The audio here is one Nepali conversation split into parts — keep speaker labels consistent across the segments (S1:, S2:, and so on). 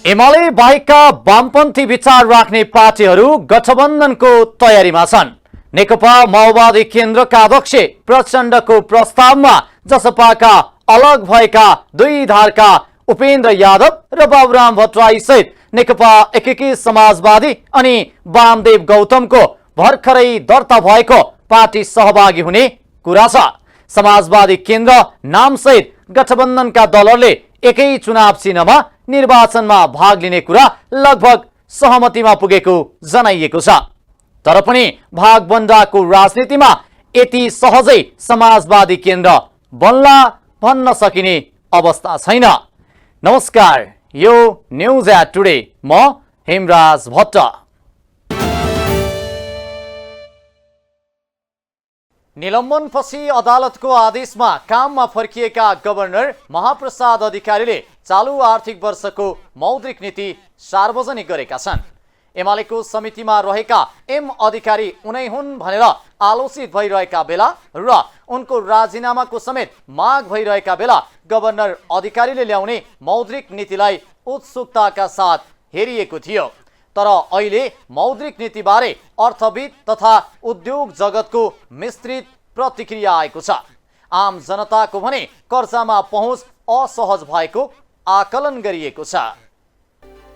S1: एमाले बाहेकका वामपन्थी विचार राख्ने पार्टीहरू गठबन्धनको तयारीमा छन्। नेकपा माओवादी केन्द्रका अध्यक्ष प्रचण्डको प्रस्तावमा जसपाका अलग भएका दुई धारका उपेन्द्र यादव र बाबुराम भट्टराई सहित नेकपा एकीकृत समाजवादी अनि वामदेव गौतमको भर्खरै दर्ता भएको पार्टी सहभागी हुने कुरा छ। समाजवादी केन्द्र नामसहित गठबन्धनका दलहरूले एकै चुनाव चिन्हमा निर्वाचनमा भाग लिने कुरा लगभग सहमतिमा पुगेको जनाइएको छ। तर पनि भागबण्डाको राजनीतिमा यति सहजै समाजवादी केन्द्र बन्ला भन्न सकिने अवस्था छैन। नमस्कार, यो न्यूज एट टुडे, म हेमराज भट्ट। निलम्बनपछि अदालतको आदेशमा काममा फर्किएका गभर्नर महाप्रसाद अधिकारीले चालू आर्थिक वर्षको मौद्रिक नीति सार्वजनिक गरेका छन्। एमालेको समितिमा रहेका एम अधिकारी उनै हुन् भनेर आलोचित भइरहेका बेला र उनको राजीनामाको समेत माग भइरहेका बेला गभर्नर अधिकारीले ल्याउने मौद्रिक नीतिलाई उत्सुकताका साथ हेरिएको थियो। तर अहिले मौद्रिक नीतिबारे अर्थविद तथा उद्योग जगतको मिश्रित प्रतिक्रिया आएको छ। आम जनताको भने कर्जामा पहुँच असहज भएको आकलन गरिएको छ।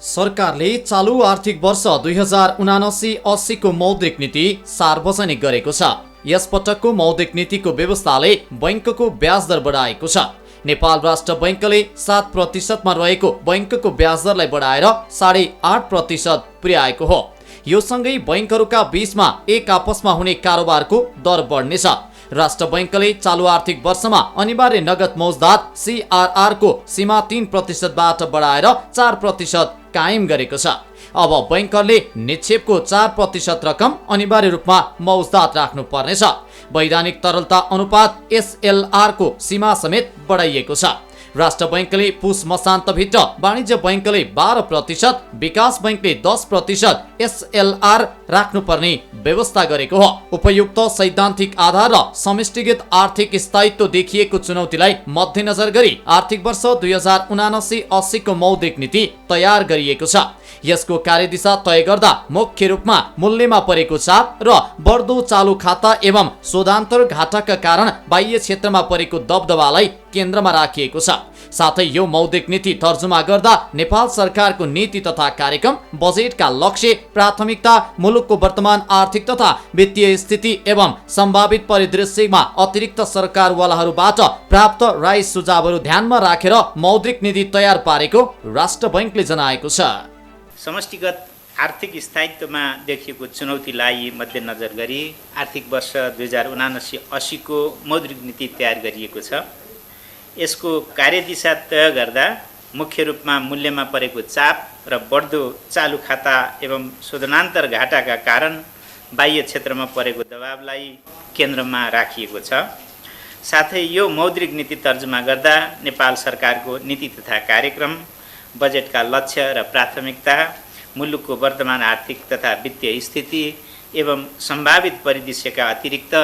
S1: सरकारले चालू आर्थिक वर्ष 2079-80 को मौद्रिक नीति सार्वजनिक गरेको छ। यस पटकको मौद्रिक नीतिको व्यवस्थाले बैंकको ब्याज दर बढाएको छ। नेपाल राष्ट्र बैंकले 7% मा रहेको बैंकको ब्याज दरलाई बढाएर 8.5% पुर्याएको हो। यो सँगै बैंकहरूका बीचमा एक आपसमा हुने कारोबारको दर बढ्नेछ। राष्ट्र बैंकले चालू आर्थिक वर्षमा अनिवार्य नगद मौजदात CRR को सीमा 3% बाट बढाएर 4% कायम गरेको छ। अब बैंकरले निक्षेपको 4% रकम अनिवार्य रूपमा मौजदात राख्नु पर्नेछ। वैधानिक तरलता अनुपात SLR को सीमा समेत बढाइएको छ। राष्ट्र बैंकले पुस मसान्तभित्र वाणिज्य बैंकले 12%, विकास बैंकले 10% SLR राख्नुपर्ने व्यवस्था गरेको हो। उपयुक्त सैद्धान्तिक आधार र समष्टिगत आर्थिक स्थायित्व देखिएको चुनौतीलाई मध्यनजर गरी आर्थिक वर्ष 2079-80 को मौद्रिक नीति तयार गरिएको छ। यसको कार्यदिशा तय गर्दा मुख्य रूपमा मूल्यमा परेको चाप र बढ्दो चालू खाता एवं शोधान्तर घाटाका कारण बाह्य क्षेत्रमा परेको दबदबालाई केन्द्रमा राखिएको छ। साथै यो मौद्रिक नीति तर्जुमा गर्दा नेपाल सरकारको नीति तथा कार्यक्रम, बजेटका लक्ष्य, प्राथमिकता, मुलुकको वर्तमान आर्थिक तथा वित्तीय स्थिति एवं सम्भावित परिदृश्यमा अतिरिक्त सरकारवालाहरूबाट प्राप्त राय सुझावहरू ध्यानमा राखेर मौद्रिक नीति तयार पारेको राष्ट्र बैंकले जनाएको छ।
S2: समष्टिगत आर्थिक स्थायित्वमा देखिएको चुनौतीलाई मध्यनजर गरी आर्थिक वर्ष 2079-80 को मौद्रिक नीति तयार गरिएको छ। यसको कार्यदिशा तय गर्दा मुख्य रूपमा मूल्यमा परेको चाप र बढ्दो चालू खाता एवं शोधनान्तर घाटाका कारण बाह्य क्षेत्रमा परेको दबावलाई केन्द्रमा राखिएको छ। साथै यो मौद्रिक नीति तर्जुमा गर्दा नेपाल सरकारको नीति तथा कार्यक्रम, बजेटका लक्ष्य र प्राथमिकता, मुलुकको वर्तमान आर्थिक तथा वित्तीय स्थिति एवं सम्भावित परिदृश्यका अतिरिक्त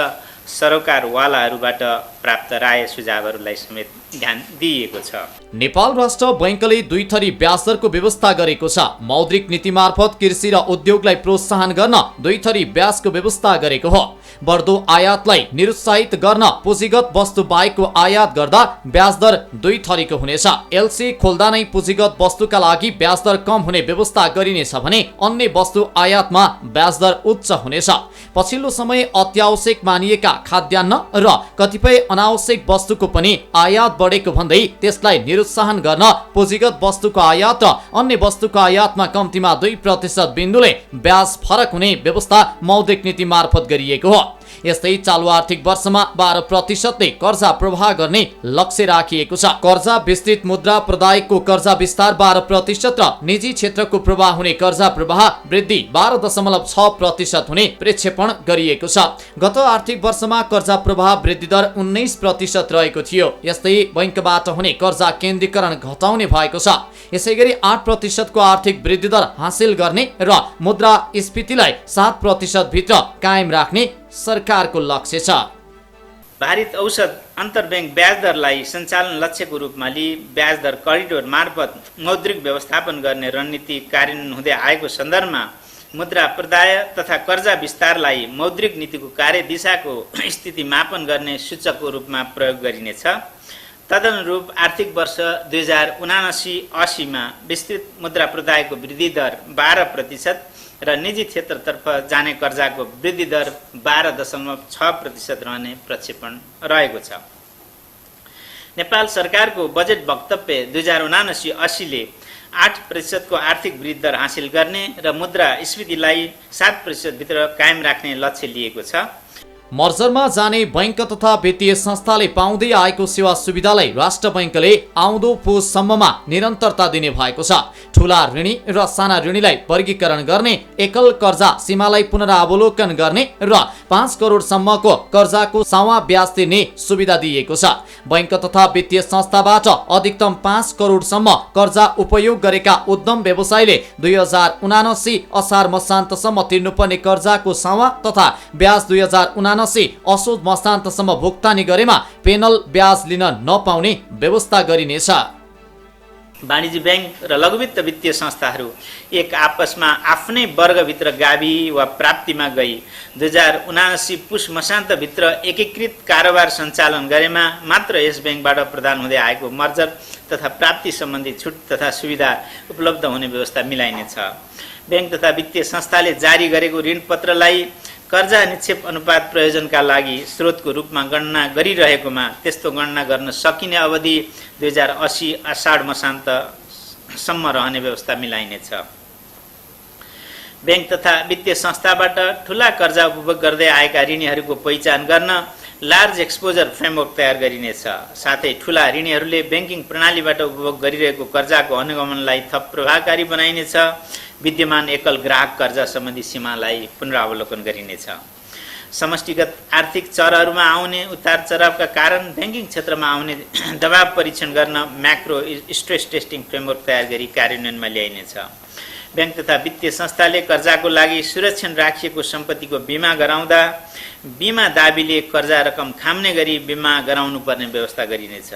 S2: सरकारवालाहरूबाट प्राप्त राय सुझावहरूलाई समेत ध्यान दिइएको छ।
S1: नेपाल राष्ट्र बैंकले दुई थरी ब्याज दरको व्यवस्था गरेको छ। मौद्रिक नीति मार्फत कृषि र उद्योगलाई प्रोत्साहन गर्न दुई थरी ब्याजको व्यवस्था गरेको हो। बढ्दो आयातलाई निरुत्साहित गर्न पुँजीगत वस्तु बाहेकको आयात गर्दा ब्याज दर दुई थरीको हुनेछ। LC खोल्दा नै पुँजीगत वस्तुका लागि ब्याज दर कम हुने व्यवस्था गरिनेछ भने अन्य वस्तु आयातमा ब्याज दर उच्च हुनेछ। पछिल्लो समय अत्यावश्यक मानिएका खाद्यान्न र कतिपय अनावश्यक वस्तुको पनि आयात बढेको भन्दै त्यसलाई निरुत्साहन गर्न पुँजीगत वस्तुको आयात र अन्य वस्तुको आयातमा कम्तीमा 2% बिन्दुले ब्याज फरक हुने व्यवस्था मौद्रिक नीति मार्फत गरिएको हो। यस्तै चालू आर्थिक वर्षमा 12% ले कर्जा प्रवाह गर्ने लक्ष्य राखिएको छ। कर्जा विस्तृत मुद्रा प्रदायकको कर्जा विस्तार 12% र निजी क्षेत्रको प्रवाह हुने कर्जा प्रवाह वृद्धि 12.6% हुने प्रक्षेपण गरिएको छ। गत आर्थिक वर्षमा कर्जा प्रवाह वृद्धि दर 19% रहेको थियो। यस्तै बैंकबाट हुने कर्जा केन्द्रीकरण घटाउने भएको छ। यसैगरी 8% को आर्थिक वृद्धि दर हासिल गर्ने र मुद्रास्फीतिलाई 7% भित्र कायम राख्ने सरकारको लक्ष्य छ।
S2: भारित औसत अन्तर्ब्याङ्क ब्याज दरलाई सञ्चालन लक्ष्यको रूपमा लिई ब्याज दर करिडोर मार्फत मौद्रिक व्यवस्थापन गर्ने रणनीति कार्यान्वयन हुँदै आएको सन्दर्भमा मुद्रा प्रदाय तथा कर्जा विस्तारलाई मौद्रिक नीतिको कार्यदिशाको स्थिति मापन गर्ने सूचकको रूपमा प्रयोग गरिनेछ। तदनुरूप आर्थिक वर्ष 2079-80 विस्तृत मुद्रा प्रदायको वृद्धि दर 12% र निजी क्षेत्रतर्फ जाने कर्जाको वृद्धि दर 12.6% रहने प्रक्षेपण रहेको छ। नेपाल सरकारको बजेट वक्तव्य 2079-80 ले 8% को आर्थिक वृद्धि दर हासिल गर्ने र मुद्रास्फीतिलाई 7% भित्र कायम राख्ने लक्ष्य लिएको छ।
S1: मर्जरमा जाने बैंक तथा वित्तीय संस्थाले पाउँदै आएको सेवा सुविधालाई राष्ट्र बैंकले आउँदो पुससम्ममा निरन्तरता दिने भएको छ। ठूला ऋणी र साना ऋणीलाई वर्गीकरण गर्ने, एकल कर्जा सीमालाई पुनरावलोकन गर्ने र 5 करोडसम्मको कर्जाको सावा ब्याज तिर्ने सुविधा दिएको छ। बैंक तथा वित्तीय संस्थाबाट अधिकतम 5 करोडसम्म कर्जा उपयोग गरेका उद्यम व्यवसायीले 2079 असार मसान्तसम्म तिर्नुपर्ने कर्जाको सावा तथा ब्याज 2079 असोज मसान्तसम्म भुक्तानी गरेमा पेनल ब्याज लिन नपाउने व्यवस्था गरिनेछ।
S2: वाणिज्य बैंक र लघुवित्त वित्तीय संस्थाहरू एक आपसमा आफ्नै वर्गभित्र गावी वा प्राप्तिमा गई 2079 पुस मसान्तभित्र एकीकृत कारोबार सञ्चालन गरेमा मात्र यस बैंकबाट प्रदान हुँदै आएको मर्जर तथा प्राप्ति सम्बन्धी छुट तथा सुविधा उपलब्ध हुने व्यवस्था मिलाइनेछ। बैंक तथा वित्तीय संस्थाले जारी गरेको ऋणपत्रलाई कर्जा निक्षेप अनुपात प्रयोजनका लागि स्रोतको रूपमा गणना गरिरहेकोमा त्यस्तो गणना गर्न सकिने अवधि 2080 आषाढ मसान्तसम्म रहने व्यवस्था मिलाइनेछ। बैंक तथा वित्तीय संस्थाबाट ठूला कर्जा उपभोग गर्दै आएका ऋणीहरूको पहिचान गर्न लार्ज एक्सपोजर फ्रेमवर्क तयार गरिनेछ। साथै ठूला ऋणीहरूले ब्याङ्किङ प्रणालीबाट उपभोग गरिरहेको कर्जाको अनुगमनलाई थप प्रभावकारी बनाइनेछ। विद्यमान एकल ग्राहक कर्जा सम्बन्धी सीमालाई पुनरावलोकन गरिनेछ। समष्टिगत आर्थिक चरहरूमा आउने उतार चढावका कारण ब्याङ्किङ क्षेत्रमा आउने दबाव परीक्षण गर्न म्याक्रो स्ट्रेस टेस्टिङ फ्रेमवर्क तयार गरी कार्यान्वयनमा ल्याइनेछ। बैंक तथा वित्तीय संस्थाले कर्जाको लागि सुरक्षण राखिएको सम्पत्तिको बिमा गराउँदा बिमा दाबीले कर्जा रकम खाम्ने गरी बिमा गराउनु पर्ने व्यवस्था गरिनेछ।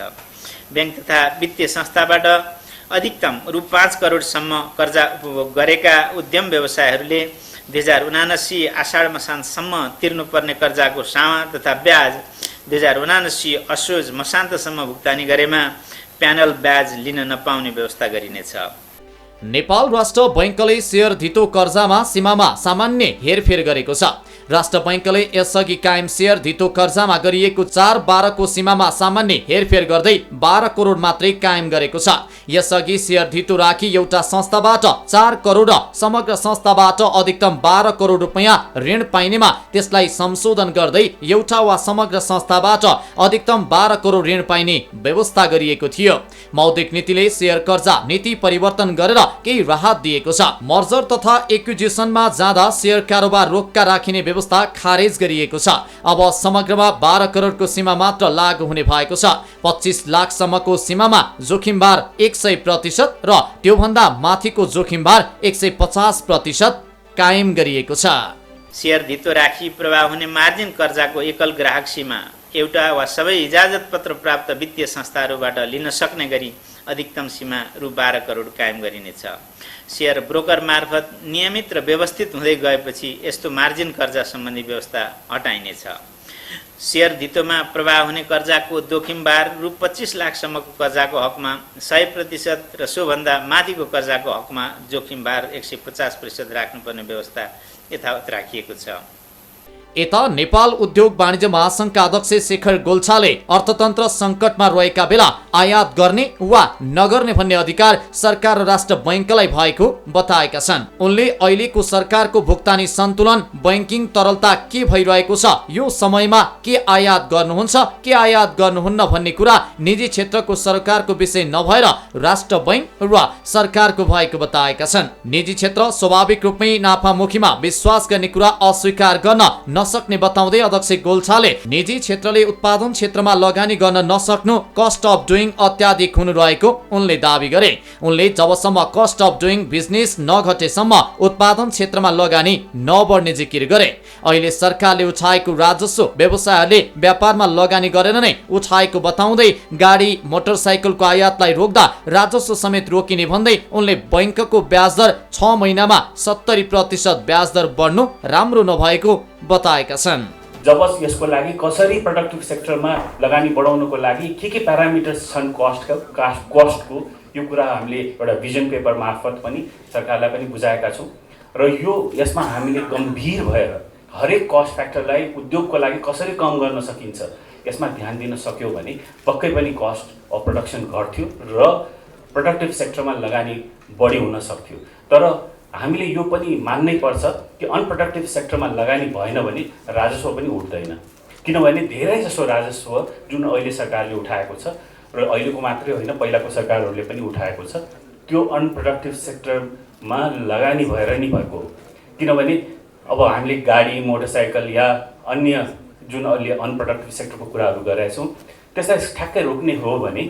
S2: बैंक तथा वित्तीय संस्थाबाट अधिकतम रु 5 करोडसम्म कर्जा उपभोग गरेका उद्यम व्यवसायहरूले 2079 आषाढ मसान्तसम्म तिर्नुपर्ने कर्जाको सावा तथा ब्याज 2079 असोज मसान्तसम्म भुक्तानी गरेमा प्यानल ब्याज लिन नपाउने व्यवस्था गरिनेछ।
S1: नेपाल राष्ट्र बैंकले शेयर धितो कर्जामा सीमामा सामान्य हेरफेर गरेको छ। राष्ट्र बैंकले यसअघि कायम शेयर धितो कर्जामा गरिएको 4/12 को सीमामा सामान्य हेरफेर गर्दै 12 करोड मात्रै कायम गरेको छ। यसअघि शेयर धितो राखी एउटा संस्थाबाट 4 करोड र समग्र संस्थाबाट अधिकतम 12 करोड रुपैयाँ ऋण पाइनेमा त्यसलाई संशोधन गर्दै एउटा वा समग्र संस्थाबाट अधिकतम 12 करोड ऋण पाइने व्यवस्था गरिएको थियो। मौद्रिक नीतिले शेयर कर्जा नीति परिवर्तन गरेर केही राहत दिएको छ। मर्जर तथा एक्विजिसनमा जाँदा शेयर कारोबार रोक्का राखिने व्यवस्था खारेज गरिएको छ। अब समग्रमा 12 करोडको सीमा मात्र लागू हुने भएको छ। 25 लाखसम्मको सीमामा जोखिमभार 100% र त्योभन्दा माथिको जोखिमभार 150% कायम गरिएको छ।
S2: शेयर धितो राखी प्रवाह हुने मार्जिन कर्जाको एकल ग्राहक सीमा एउटा वा सबै इजाजत पत्र प्राप्त वित्तीय संस्थाहरूबाट लिन सक्ने गरी अधिकतम सीमा रु 12 करोड कायम गरिनेछ। शेयर ब्रोकर मार्फत नियमित र व्यवस्थित हुँदै गएपछि यस्तो मार्जिन कर्जा सम्बन्धी व्यवस्था हटाइनेछ। शेयर धितोमा प्रवाह हुने कर्जाको जोखिमभार रु 25 लाखसम्मको कर्जाको हकमा 100% र सोभन्दा माथिको कर्जाको हकमा जोखिमभार 150% राख्नुपर्ने व्यवस्था यथावत राखिएको छ।
S1: यता नेपाल उद्योग वाणिज्य महासंघका अध्यक्ष शेखर गोल्छाले अर्थतन्त्र सङ्कटमा रहेका बेला आयात गर्ने वा नगर्ने भन्ने अधिकार सरकार र राष्ट्र बैंकलाई भएको बताएका छन्। उनले अहिलेको सरकारको भुक्तानी सन्तुलन बैंकिङ तरलता के भइरहेको छ, यो समयमा के आयात गर्नुहुन्छ के आयात गर्नुहुन्न भन्ने कुरा निजी क्षेत्रको सरकारको विषय नभएर राष्ट्र बैंक र सरकारको भएको बताएका छन्। निजी क्षेत्र स्वाभाविक रूपमै नाफामुखीमा विश्वास गर्ने कुरा अस्वीकार गर्न नसक्ने बताउँदै अध्यक्ष गोल्छाले निजी क्षेत्रले उत्पादन क्षेत्रमा लगानी गर्न नसक्नु कस्ट अफ डुइङ अत्याधिक हुनु रहेको उनले दावी गरे। उनले जबसम्म कस्ट अफ डुइङ बिजनेस नघटेसम्म उत्पादन क्षेत्रमा लगानी नबढ्ने जिकिर गरे। अहिले सरकारले उठाएको राजस्व व्यवसायहरूले व्यापारमा लगानी गरेर नै उठाएको बताउँदै गाडी मोटरसाइकलको आयातलाई रोक्दा राजस्व समेत रोकिने भन्दै उनले बैंकको ब्याज दर 6 महिनामा 70% ब्याज दर बढ्नु राम्रो नभएको बताएका छन्।
S3: जब यसको लागि कसरी प्रोडक्टिभ सेक्टरमा लगानी बढाउनको लागि के प्यारामिटर्स छन् कस्टको यो कुरा हामीले एउटा भिजन पेपर मार्फत पनि सरकारलाई पनि बुझाएका छौँ र यसमा हामीले गम्भीर भएर हरेक कस्ट फ्याक्टरलाई उद्योगको लागि कसरी कम गर्न सकिन्छ यसमा ध्यान दिन सक्यो भने पक्कै पनि कस्ट अफ प्रोडक्सन घट्थ्यो र प्रोडक्टिभ सेक्टरमा लगानी बढी हुन सक्थ्यो। तर हामीले यो पनि मान्नै पर्छ कि अनप्रोडक्टिभ सेक्टरमा लगानी भएन भने राजस्व पनि उठ्दैन, किनभने धेरै जसो राजस्व जुन अहिले सरकारले उठाएको छ र अहिलेको मात्रै होइन पहिलाको सरकारहरूले पनि उठाएको छ त्यो अनप्रोडक्टिभ सेक्टरमा लगानी भएर नि भएको हो। किनभने अब हामीले गाडी मोटरसाइकल या अन्य जुन अहिले अनप्रोडक्टिभ सेक्टरको कुराहरू गरिरहेछौँ त्यसलाई ठ्याक्कै रोक्ने हो भने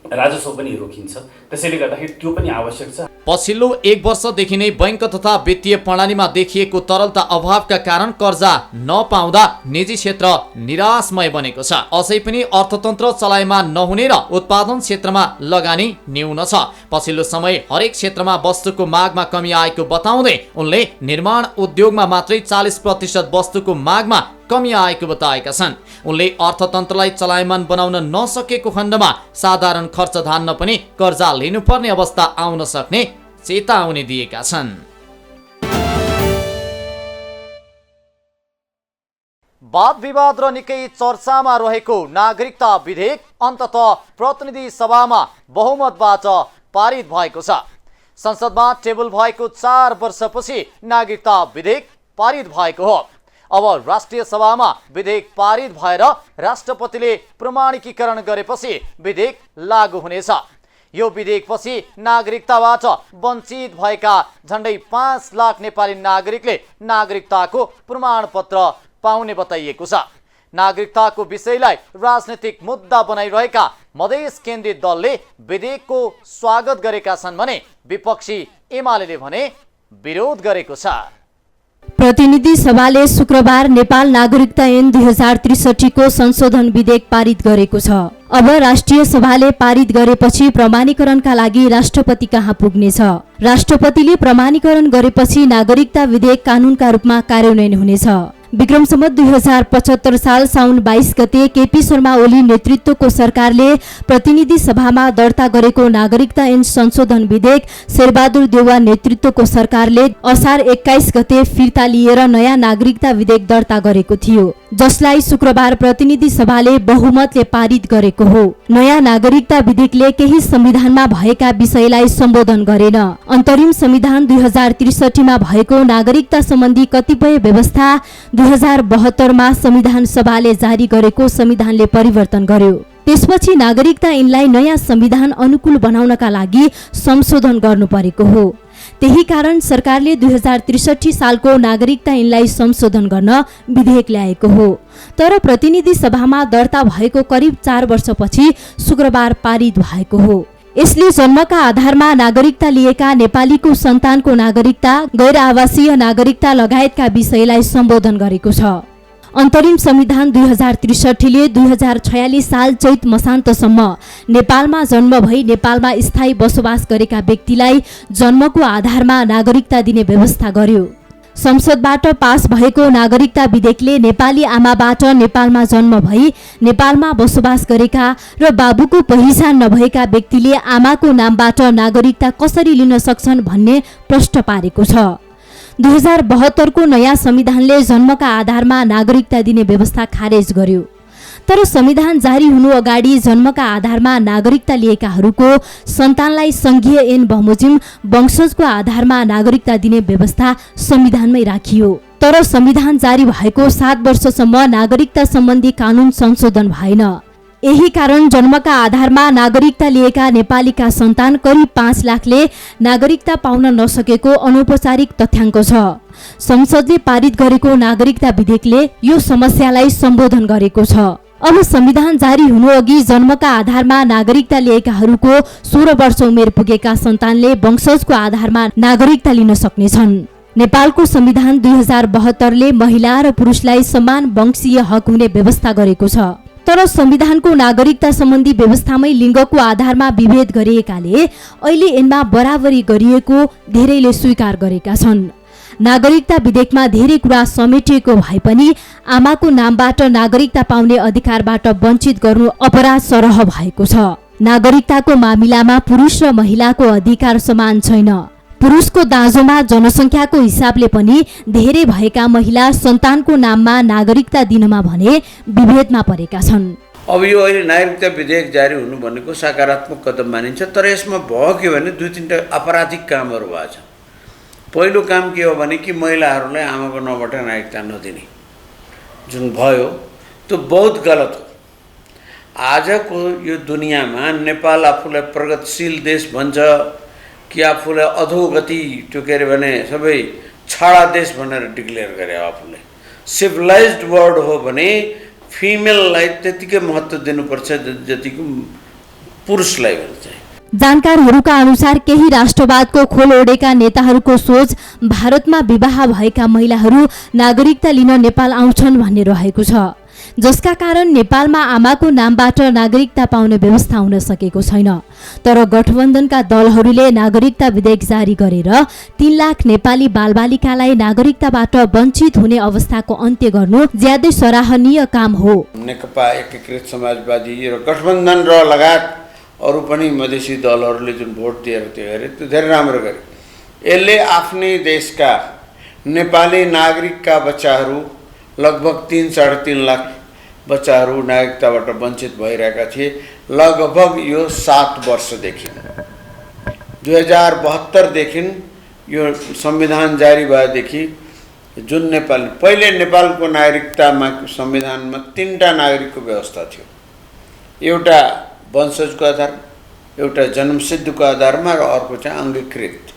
S3: राजस्व पनि रोकिन्छ। त्यसैले गर्दाखेरि त्यो पनि आवश्यक छ।
S1: पछिल्लो 1 वर्षदेखि नै बैंक तथा वित्तीय प्रणालीमा देखिएको तरलता अभावका कारण कर्जा नपाउँदा निजी क्षेत्र निराशमय बनेको छ। अझै पनि अर्थतन्त्र चलायमान नहुने र उत्पादन क्षेत्रमा लगानी न्यून छ। पछिल्लो समय हरेक क्षेत्रमा वस्तुको मागमा कमी आएको बताउँदै उनले निर्माण उद्योगमा मात्रै 40% वस्तुको मागमा कमी आएको बताएका छन्। उनले अर्थतन्त्रलाई चलायमान बनाउन नसकेको खण्डमा साधारण खर्च धान्न पनि कर्जा लिनुपर्ने अवस्था आउन सक्ने चेतावनी दिएका छन्। वाद विवाद र निकै चर्चामा रहेको नागरिकता विधेयक अन्ततः प्रतिनिधि सभामा बहुमतबाट पारित भएको छ। संसदमा टेबल भएको 4 वर्षपछि नागरिकता विधेयक पारित भएको हो। अब राष्ट्रिय सभामा विधेयक पारित भएर राष्ट्रपतिले प्रमाणिकीकरण गरेपछि विधेयक लागू हुनेछ। यो विधेयकपछि नागरिकताबाट वञ्चित भएका झन्डै 5 लाख नेपाली नागरिकले नागरिकताको प्रमाणपत्र पाउने बताइएको छ। नागरिकताको विषयलाई राजनीतिक मुद्दा बनाइरहेका मधेस केन्द्रित दलले विधेयकको स्वागत गरेका छन् भने विपक्षी एमाले भने विरोध गरेको छ।
S4: प्रतिनिधि सभाले शुक्रबार नेपाल नागरिकता ऐन 2063 को संशोधन विधेयक पारित गरेको छ। अब राष्ट्रिय सभाले पारित गरेपछि प्रमाणीकरणका लागि राष्ट्रपति कहाँ पुग्नेछ। राष्ट्रपतिले प्रमाणीकरण गरेपछि नागरिकता विधेयक कानूनका रूपमा कार्यान्वयन हुनेछ। विक्रम सम्वत 2075 साल साउन 22 गते केपी शर्मा ओली नेतृत्वको सरकारले प्रतिनिधि सभामा दर्ता गरेको नागरिकता ऐन संशोधन विधेयक शेरबहादुर देउवा नेतृत्वको सरकारले असार 21 गते फिर्ता लिएर नयाँ नागरिकता विधेयक दर्ता गरेको थियो, जसलाई शुक्रबार प्रतिनिधि सभाले बहुमतले पारित गरेको हो। नयाँ नागरिकता विधेयकले केही संविधानमा भएका विषयलाई सम्बोधन गरेन। अन्तरिम संविधान 2063 मा भएको नागरिकता सम्बन्धी कतिपय व्यवस्था 2072 मा संविधान सभाले जारी गरेको संविधानले परिवर्तन गर्यो। त्यसपछि नागरिकता ऐनलाई नयाँ संविधान अनुकूल बनाउनका लागि संशोधन गर्नु परेको हो। त्यही कारण सरकारले 2063 सालको नागरिकता ऐनलाई संशोधन गर्न विधेयक ल्याएको हो। तर प्रतिनिधि सभामा दर्ता भएको करिब 4 वर्षपछि शुक्रबार पारित भएको हो। यसले जन्मका आधारमा नागरिकता लिएका नेपालीको सन्तानको नागरिकता, गैर आवासीय नागरिकता लगायतका विषयलाई सम्बोधन गरेको छ। अन्तरिम संविधान 2063 ले 2046 साल चैत मसान्तसम्म नेपालमा जन्म भई नेपालमा स्थायी बसोबास गरेका व्यक्तिलाई जन्मको आधारमा नागरिकता दिने व्यवस्था गर्यो। संसदबाट पास भएको नागरिकता विधेयकले नेपाली आमाबाट नेपालमा जन्म भई नेपालमा बसोबास गरेका र बाबुको पहिचान नभएका व्यक्तिले आमाको नामबाट नागरिकता कसरी लिन सक्छन् भन्ने प्रश्न पारेको छ। 2072 को नयाँ संविधानले जन्मका आधारमा नागरिकता दिने व्यवस्था खारेज गर्यो। तर संविधान जारी हुनु अगाडि जन्मका आधारमा नागरिकता लिएकाहरूको सन्तानलाई संघीय ऐन बमोजिम वंशजको आधारमा नागरिकता दिने व्यवस्था संविधानमै राखियो। तर संविधान जारी भएको 7 वर्षसम्म नागरिकता सम्बन्धी कानून संशोधन भएन। यही कारण जन्मका आधारमा नागरिकता लिएका नेपालीका सन्तान करिब 5 लाखले नागरिकता पाउन नसकेको अनौपचारिक तथ्याङ्क छ। संसदले पारित गरेको नागरिकता विधेयकले यो समस्यालाई सम्बोधन गरेको छ। अब संविधान जारी हुनुअघि जन्मका आधारमा नागरिकता लिएकाहरूको 16 वर्ष उमेर पुगेका सन्तानले वंशजको आधारमा नागरिकता लिन सक्नेछन्। नेपालको संविधान 2072ले महिला र पुरुषलाई समान वंशीय हक हुने व्यवस्था गरेको छ। तर संविधानको नागरिकता सम्बन्धी व्यवस्थामै लिङ्गको आधारमा विभेद गरिएकाले अहिले यिनमा बराबरी गरिएको धेरैले स्वीकार गरेका छन्। नागरिकता विधेयकमा धेरै कुरा समेटिएको भए पनि आमाको नामबाट नागरिकता पाउने अधिकारबाट वञ्चित गर्नु अपराध सरह भएको छ। नागरिकताको मामिलामा पुरुष र महिलाको अधिकार समान छैन। पुरुषको दाँजोमा जनसङ्ख्याको हिसाबले पनि धेरै भएका महिला सन्तानको नाममा नागरिकता दिनमा भने विभेदमा परेका छन्।
S5: अब यो अहिले नागरिकता विधेयक जारी हुनु भनेको सकारात्मक कदम मानिन्छ। तर यसमा भयो के भने 2-3टा आपराधिक कामहरू भएको छ। पहिलो काम के हो भने कि महिलाहरूलाई आमाको नामबाट नागरिकता नदिने जुन भयो त्यो बहुत गलत हो। आजको यो दुनियाँमा नेपाल आफूलाई प्रगतिशील देश भन्छ कि आफूलाई अधोगति त्यो के अरे भने सबै छाडा देश भनेर डिक्लेयर गरे आफूले। सिभिलाइज्ड वर्ल्ड हो भने फिमेललाई त्यतिकै महत्त्व दिनुपर्छ जतिको पुरुषलाई भन्छ।
S4: जानकारहरूका अनुसार केही राष्ट्रवादको खोल ओढेका नेताहरूको सोच भारतमा विवाह भएका महिलाहरू नागरिकता लिन नेपाल आउँछन् भन्ने रहेको छ, जसका कारण नेपालमा आमाको नामबाट नागरिकता पाउने व्यवस्था हुन सकेको छैन। तर गठबन्धनका दलहरूले नागरिकता विधेयक जारी गरेर 3 लाख नेपाली बालबालिकालाई नागरिकताबाट वञ्चित हुने अवस्थाको अन्त्य गर्नु ज्यादै सराहनीय काम हो।
S5: नेकपा एकीकृत समाजवादी र गठबन्धन र लगायत अरू पनि मधेसी दलहरूले जुन भोट दिएर त्यो गरे त्यो धेरै राम्रो गरे। यसले आफ्नै देशका नेपाली नागरिकका बच्चाहरू लगभग 3-3.5 लाख बच्चाहरू नागरिकताबाट वञ्चित भइरहेका थिए। लगभग यो 7 वर्षदेखि 2072देखि यो संविधान जारी भएदेखि जुन नेपाल पहिले नेपालको नागरिकतामा संविधानमा 3टा नागरिकको व्यवस्था थियो। एउटा वंशजको आधार, एउटा जन्मसिद्धको आधारमा र अर्को चाहिँ अङ्गीकृत,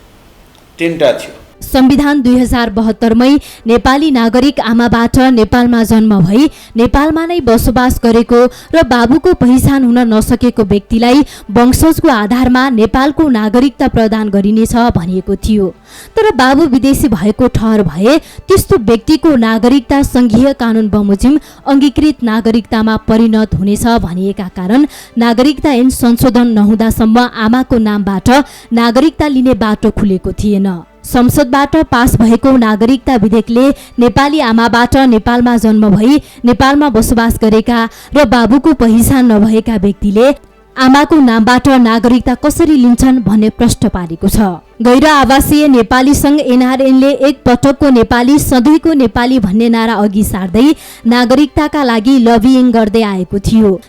S5: 3टा थियो।
S4: संविधान 2072मै नेपाली नागरिक आमाबाट नेपालमा जन्म भई नेपालमा नै बसोबास गरेको र बाबुको पहिचान हुन नसकेको व्यक्तिलाई वंशजको आधारमा नेपालको नागरिकता प्रदान गरिनेछ भनिएको थियो। तर बाबु विदेशी भएको ठहर भए त्यस्तो व्यक्तिको नागरिकता संघीय कानून बमोजिम अङ्गीकृत नागरिकतामा परिणत हुनेछ भनिएका कारण नागरिकता ऐन संशोधन नहुँदासम्म आमाको नामबाट नागरिकता लिने बाटो खुलेको थिएन। संसदबाट पास भएको नागरिकता विधेयकले नेपाली आमाबाट नेपालमा जन्म भई नेपालमा बसोबास गरेका र बाबुको पहिचान नभएका व्यक्तिले आमाको नामबाट नागरिकता कसरी लिन्छन् भन्ने प्रश्न पारेको छ। गैर आवासीय नेपाली संघ एनआरएनले एक पटकको नेपाली सधैँको नेपाली भन्ने नारा अघि सार्दै नागरिकताका लागि लबिङ गर्दै आएको थियो।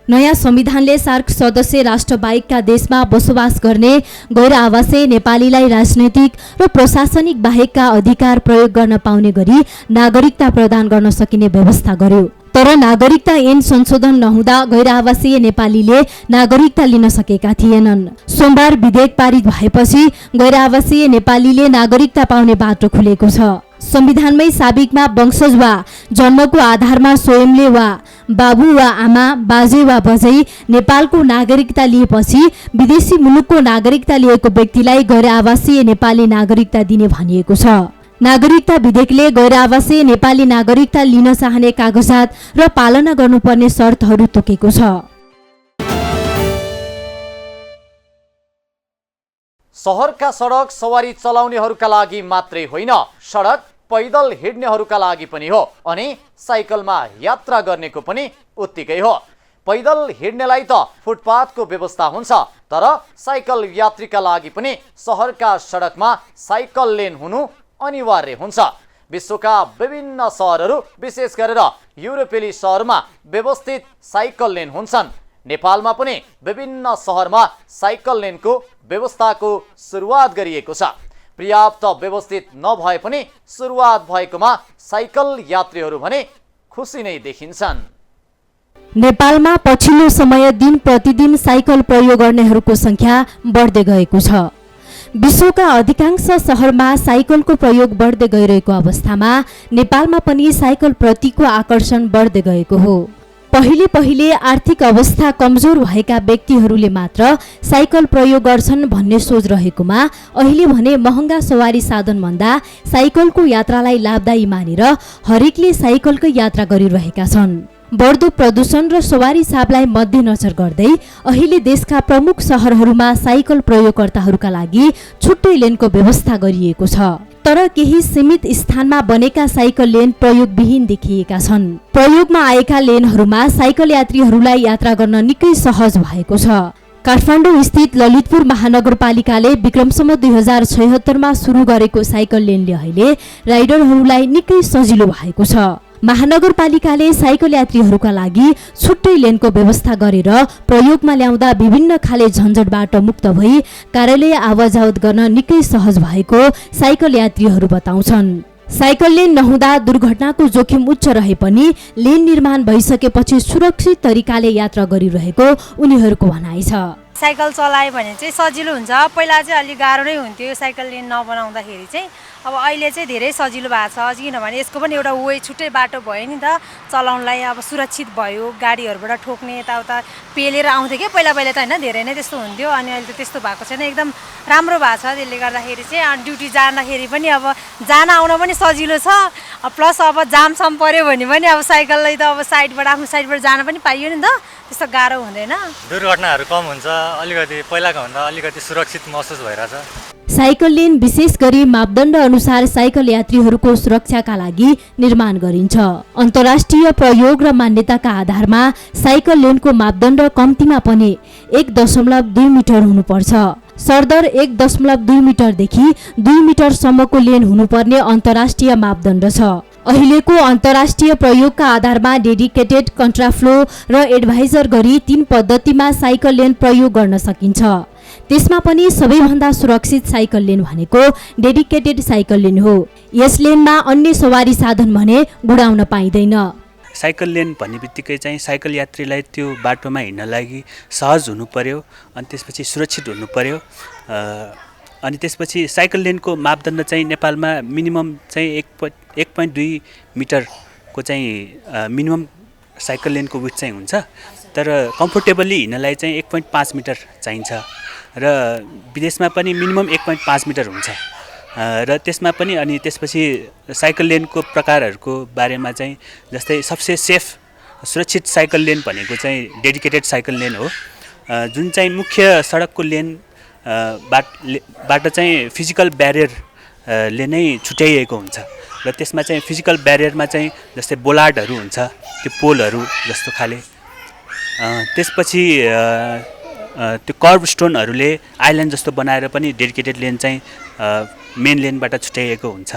S4: नयाँ संविधानले सार्क सदस्य राष्ट्र बाहेकका देशमा बसोबास गर्ने गैर आवासीय नेपालीलाई राजनैतिक र प्रशासनिक बाहेकका अधिकार प्रयोग गर्न पाउने गरी नागरिकता प्रदान गर्न सकिने व्यवस्था गर्यो। तर नागरिकता ऐन संशोधन नहुँदा गैर आवासीय नेपालीले नागरिकता लिन सकेका थिएनन्। सोमबार विधेयक पारित भएपछि गैर आवासीय नेपालीले नागरिकता पाउने बाटो खुलेको छ। संविधानमै साबिकमा वंशज वा जन्मको आधारमा स्वयंले वा बाबु वा आमा बाजे वा बजै नेपालको नागरिकता लिएपछि विदेशी मुलुकको नागरिकता लिएको व्यक्तिलाई गैर आवासीय नेपाली नागरिकता दिने भनिएको छ। नागरिकता विधेयकले गैर आवासीय नेपाली नागरिकता लिन चाहने कागजात र पालना गर्नुपर्ने शर्तहरू तोकेको छ।
S1: सहरका सडक सवारी चलाउनेहरूका लागि मात्रै होइन, सडक पैदल हिँड्नेहरूका लागि पनि हो अनि साइकलमा यात्रा गर्नेको पनि उत्तिकै हो। पैदल हिँड्नेलाई त फुटपाथको व्यवस्था हुन्छ, तर साइकल यात्रीका लागि पनि सहरका सडकमा साइकल लेन हुनु अनिवार्य हुन्छ। विश्वका विभिन्न सहरहरू विशेष गरेर युरोपेली सहरमा व्यवस्थित साइकल लेन हुन्छन्। नेपालमा पनि विभिन्न सहरमा साइकल लेनको व्यवस्थाको सुरुवात गरिएको छ। पर्याप्त व्यवस्थित नभए पनि सुरुवात भएकोमा साइकल यात्रीहरू भने खुसी नै देखिन्छन्।
S4: नेपालमा पछिल्लो समय दिन प्रतिदिन साइकल प्रयोग गर्नेहरूको संख्या बढ्दै गएको छ। विश्वका अधिकांश शहरमा साइकलको प्रयोग बढ्दै गइरहेको अवस्थामा नेपालमा पनि साइकल प्रतिको आकर्षण बढ्दै गएको हो। पहिले आर्थिक अवस्था कमजोर भएका व्यक्तिहरूले मात्र साइकल प्रयोग गर्छन् भन्ने सोच रहेकोमा अहिले भने महँगा सवारी साधनभन्दा साइकलको यात्रालाई लाभदायी मानेर हरेकले साइकलकै यात्रा गरिरहेका छन्। बढ्दो प्रदूषण र सवारी चापलाई मध्यनजर गर्दै अहिले देशका प्रमुख शहरहरूमा साइकल प्रयोगकर्ताहरूका लागि छुट्टै लेनको व्यवस्था गरिएको छ। तर केही सीमित स्थानमा बनेका साइकल लेन प्रयोगविहीन देखिएका छन्। प्रयोगमा आएका लेनहरूमा साइकल यात्रीहरूलाई यात्रा गर्न निकै सहज भएको छ। काठमाडौँ स्थित ललितपुर महानगरपालिकाले विक्रमसम्म 2076 मा सुरु गरेको साइकल लेनले अहिले राइडरहरूलाई निकै सजिलो भएको छ। महानगरपालिकाले साइकल यात्रीहरूका लागि छुट्टै लेनको व्यवस्था गरेर प्रयोगमा ल्याउँदा विभिन्न खाले झन्झटबाट मुक्त भई कार्यालय आवाजावत गर्न निकै सहज भएको साइकल यात्रीहरू बताउँछन्। साइकल लेन नहुँदा दुर्घटनाको जोखिम उच्च रहे पनि लेन निर्माण भइसकेपछि सुरक्षित तरिकाले यात्रा गरिरहेको उनीहरूको भनाइ छ।
S6: साइकल चलायो भने चाहिँ सजिलो हुन्छ। पहिला चाहिँ अलिक गाह्रो नै हुन्थ्यो साइकल लेन नबनाउँदाखेरि चाहिँ। अब अहिले चाहिँ धेरै सजिलो भएको छ, किनभने यसको पनि एउटा वे छुट्टै बाटो भयो नि त चलाउनलाई। अब सुरक्षित भयो, गाडीहरूबाट ठोक्ने यताउता पेलेर आउँथ्यो क्या पहिला त होइन, धेरै नै त्यस्तो हुन्थ्यो। अनि अहिले त त्यस्तो भएको छैन, एकदम राम्रो भएको छ। त्यसले गर्दाखेरि चाहिँ ड्युटी जाँदाखेरि पनि अब जान आउन पनि सजिलो छ। प्लस अब जामसाम पऱ्यो भने पनि अब साइकललाई त अब साइडबाट आफ्नो साइडबाट जान पनि पाइयो नि त, त्यस्तो गाह्रो हुँदैन।
S7: दुर्घटनाहरू कम हुन्छ, अलिकति पहिलाको भन्दा अलिकति सुरक्षित महसुस भइरहेछ।
S4: साइकल लेन विशेष गरी मापदण्ड अनुसार साइकल यात्रीहरूको सुरक्षाका लागि निर्माण गरिन्छ। अन्तर्राष्ट्रिय प्रयोग र मान्यताका आधारमा साइकल लेनको मापदण्ड कम्तीमा पनि 1.2 मिटर हुनुपर्छ। सरदर 1.2 मिटरदेखि 2 मिटरसम्मको लेन हुनुपर्ने अन्तर्राष्ट्रिय मापदण्ड छ। अहिलेको अन्तर्राष्ट्रिय प्रयोगका आधारमा डेडिकेटेड, कन्ट्राफ्लो र एडभाइजर गरी 3 पद्धतिमा साइकल लेन प्रयोग गर्न सकिन्छ। त्यसमा पनि सबैभन्दा सुरक्षित साइकल लेन भनेको डेडिकेटेड साइकल लेन हो। यस लेनमा अन्य सवारी साधन भने गुडाउन पाइँदैन।
S8: साइकल लेन भन्ने बित्तिकै चाहिँ साइकल यात्रीलाई त्यो बाटोमा हिँड्न लागि सहज हुनु पर्यो, अनि त्यसपछि सुरक्षित हुनु पर्यो। अनि त्यसपछि साइकल लेनको मापदण्ड चाहिँ नेपालमा मिनिमम चाहिँ 1.2 मिटरको चाहिँ मिनिमम साइकल लेनको विड्थ चाहिँ हुन्छ। तर कम्फोर्टेबली हिँड्नलाई चाहिँ 1.5 मिटर चाहिन्छ र विदेशमा पनि मिनिमम 1.5 मिटर हुन्छ। र त्यसमा पनि अनि त्यसपछि साइकल लेनको प्रकारहरूको बारेमा चाहिँ जस्तै सबसे सेफ सुरक्षित साइकल लेन भनेको चाहिँ डेडिकेटेड साइकल लेन हो, जुन चाहिँ मुख्य सडकको लेन बाट चाहिँ फिजिकल ब्यारियरले नै छुट्याइएको हुन्छ। र त्यसमा चाहिँ फिजिकल ब्यारियरमा चाहिँ जस्तै बोलार्डहरू हुन्छ, त्यो पोलहरू जस्तो खाले। त्यसपछि त्यो कर्भ स्टोनहरूले आइल्यान्ड जस्तो बनाएर पनि डेडिकेटेड लेन चाहिँ मेन लेनबाट छुट्याइएको हुन्छ।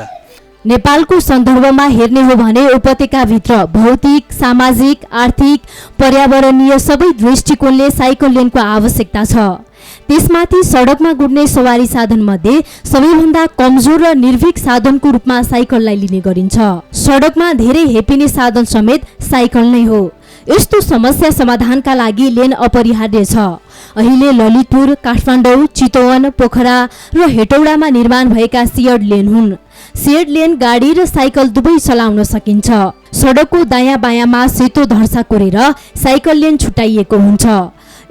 S4: नेपालको सन्दर्भमा हेर्ने हो भने उपत्यकाभित्र भौतिक, सामाजिक, आर्थिक, पर्यावरणीय सबै दृष्टिकोणले साइकल लेनको आवश्यकता छ। त्यसमाथि सडकमा गुड्ने सवारी साधन मध्ये सबैभन्दा कमजोर र निर्भीक साधनको रूपमा साइकललाई लिने गरिन्छ। सडकमा धेरै हेपिने साधन समेत साइकल नै हो। यस्तो समस्या समाधानका लागि लेन अपरिहार्य छ। अहिले ललितपुर, काठमाडौँ, चितवन, पोखरा र हेटौडामा निर्माण भएका सेयर्ड लेन हुन्। सेयर्ड लेन गाडी र साइकल दुवै चलाउन सकिन्छ। सडकको दायाँ बायाँमा सेतो धर्सा कोरेर साइकल लेन छुट्याइएको हुन्छ।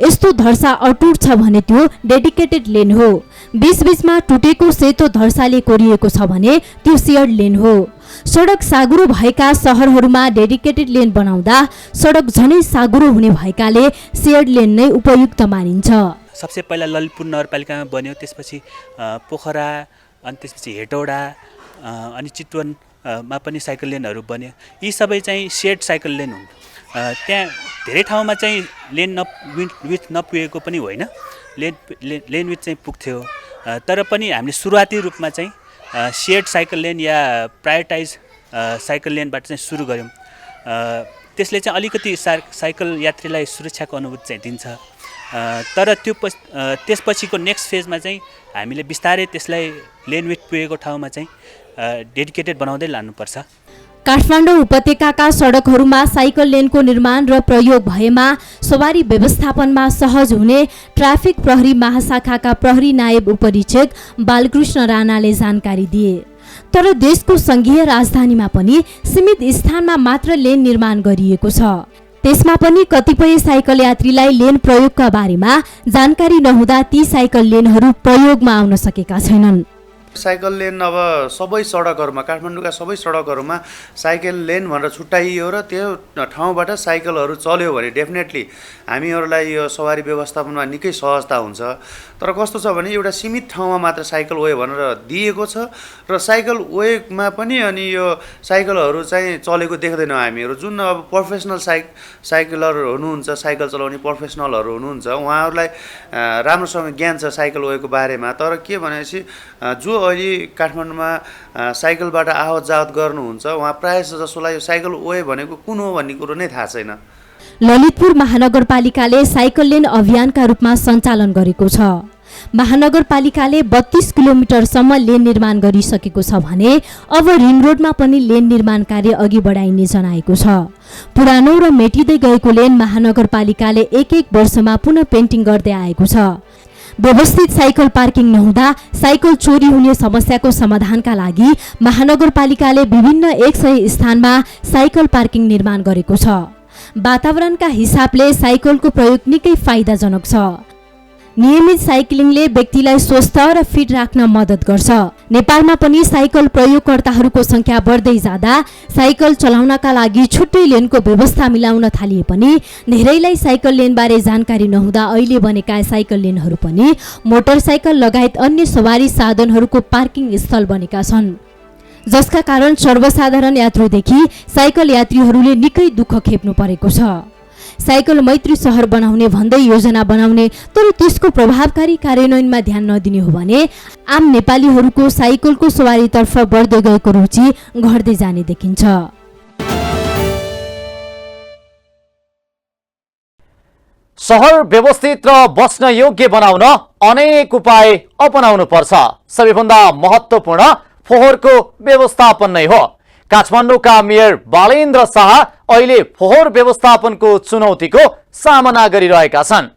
S4: यस्तो धर्सा अटुट छ भने त्यो डेडिकेटेड लेन हो। बीचबीचमा टुटेको सेतो धर्साले कोरिएको छ भने त्यो सेयर्ड लेन हो। सडक साँघुरो भएका सहरहरूमा डेडिकेटेड लेन बनाउँदा सडक झनै साँघुरो हुने भएकाले सेयर्ड लेन नै उपयुक्त मानिन्छ।
S8: सबसे पहिला ललितपुर नगरपालिकामा बन्यो, त्यसपछि पोखरा, अनि त्यसपछि हेटौडा, अनि चितवनमा पनि साइकल लेनहरू बन्यो। यी सबै चाहिँ सेयर्ड साइकल लेन हुन्। त्यहाँ धेरै ठाउँमा चाहिँ लेन विथ नपुगेको पनि होइन, लेन विथ चाहिँ पुग्थ्यो। तर पनि हामीले सुरुवाती रूपमा चाहिँ सेयर्ड साइकल लेन या प्रायोरिटाइज साइकल लेनबाट चाहिँ सुरु गऱ्यौँ। त्यसले चाहिँ अलिकति साइकल यात्रीलाई सुरक्षाको अनुभूति चाहिँ दिन्छ। तर त्यसपछिको नेक्स्ट फेजमा चाहिँ हामीले बिस्तारै त्यसलाई लेन विथ पुगेको ठाउँमा चाहिँ डेडिकेटेड बनाउँदै लानुपर्छ।
S4: काठमाडौँ उपत्यकाका सडकहरूमा साइकल लेनको निर्माण र प्रयोग भएमा सवारी व्यवस्थापनमा सहज हुने ट्राफिक प्रहरी महाशाखाका प्रहरी नायब उपरीक्षक बालकृष्ण राणाले जानकारी दिए। तर देशको संघीय राजधानीमा पनि सीमित स्थानमा मात्र लेन निर्माण गरिएको छ। त्यसमा पनि कतिपय साइकल यात्रीलाई लेन प्रयोगका बारेमा जानकारी नहुँदा ती साइकल लेनहरू प्रयोगमा आउन सकेका छैनन्।
S9: साइकल लेन अब सबै सडकहरूमा, काठमाडौँका सबै सडकहरूमा साइकल लेन भनेर छुट्याइयो र त्यो ठाउँबाट साइकलहरू चल्यो भने डेफिनेटली हामीहरूलाई यो सवारी व्यवस्थापनमा निकै सहजता हुन्छ। तर कस्तो छ भने एउटा सीमित ठाउँमा मात्र साइकल वे भनेर दिएको छ र साइकल वेमा पनि अनि यो साइकलहरू चाहिँ चलेको देख्दैनौँ हामीहरू। जुन अब प्रोफेसनल साइकलर हुनुहुन्छ, साइकल चलाउने प्रोफेसनलहरू हुनुहुन्छ, उहाँहरूलाई राम्रोसँग ज्ञान छ साइकल वेको बारेमा। तर के भनेपछि जो अहिले काठमाडौँमा साइकलबाट आवत जावत गर्नुहुन्छ उहाँ प्रायः जसोलाई यो साइकल वे भनेको कुन हो भन्ने कुरो नै थाहा छैन।
S4: ललितपुर महानगरपालिकाले साइकल लेन अभियानका रूपमा सञ्चालन गरेको छ। महानगरपालिकाले 32 किलोमिटरसम्म लेन निर्माण गरिसकेको छ भने अब रिङ रोडमा पनि लेन निर्माण कार्य अघि बढाइने जनाएको छ। पुरानो र मेटिँदै गएको लेन महानगरपालिकाले एक वर्षमा पुनः पेन्टिङ गर्दै आएको छ। व्यवस्थित साइकल पार्किङ नहुँदा साइकल चोरी हुने समस्याको समाधानका लागि महानगरपालिकाले विभिन्न 100 स्थानमा साइकल पार्किङ निर्माण गरेको छ। वातावरणका हिसाबले साइकलको प्रयोग निकै फाइदाजनक छ। नियमित साइक्लिङले व्यक्तिलाई स्वस्थ र फिट राख्न मद्दत गर्छ। नेपालमा पनि साइकल प्रयोगकर्ताहरूको संख्या बढ्दै जाँदा साइकल चलाउनका लागि छुट्टै लेनको व्यवस्था मिलाउन थालिए पनि धेरैलाई साइकल लेनबारे जानकारी नहुँदा अहिले बनेका साइकल लेनहरू पनि मोटरसाइकल लगायत अन्य सवारी साधनहरूको पार्किङ स्थल बनेका छन्, जसका कारण सर्वसाधारण यात्रुदेखि साइकल यात्रीहरूले निकै दुःख खेप्नु परेको छ। साइकल मैत्री सहर बनाउने भन्दै योजना बनाउने तर त्यसको प्रभावकारी कार्यान्वयनमा ध्यान नदिने हो भने आम नेपालीहरूको साइकलको सवारीतर्फ बढ्दै गएको रुचि घट्दै जाने देखिन्छ।
S1: सहर व्यवस्थित र बस्न योग्य बनाउन अनेक उपाय अपनाउनु पर्छ। सबैभन्दा महत्त्वपूर्ण फोहोरको व्यवस्थापन नै हो। काठमाडौँका मेयर बालेन्द्र शाह अहिले फोहोर व्यवस्थापनको चुनौतीको सामना गरिरहेका छन्।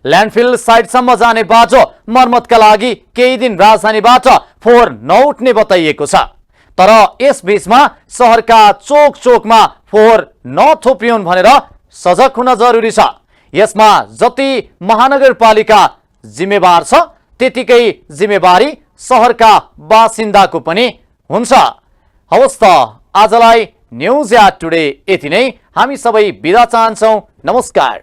S1: ल्यान्डफिल साइटसम्म जाने बाटो मर्मतका लागि केही दिन राजधानीबाट फोहोर नउठ्ने बताइएको छ। तर यस बीचमा शहरका चोक चोकमा फोहोर नथोपिउन् भनेर सजग हुन जरुरी छ। यसमा जति महानगरपालिका जिम्मेवार छ त्यतिकै जिम्मेवारी शहरका बासिन्दाको पनि हुन्छ। हवस् त आजलाई न्युज एट टुडे यति नै। हामी सबै बिदा चाहन्छौँ। नमस्कार।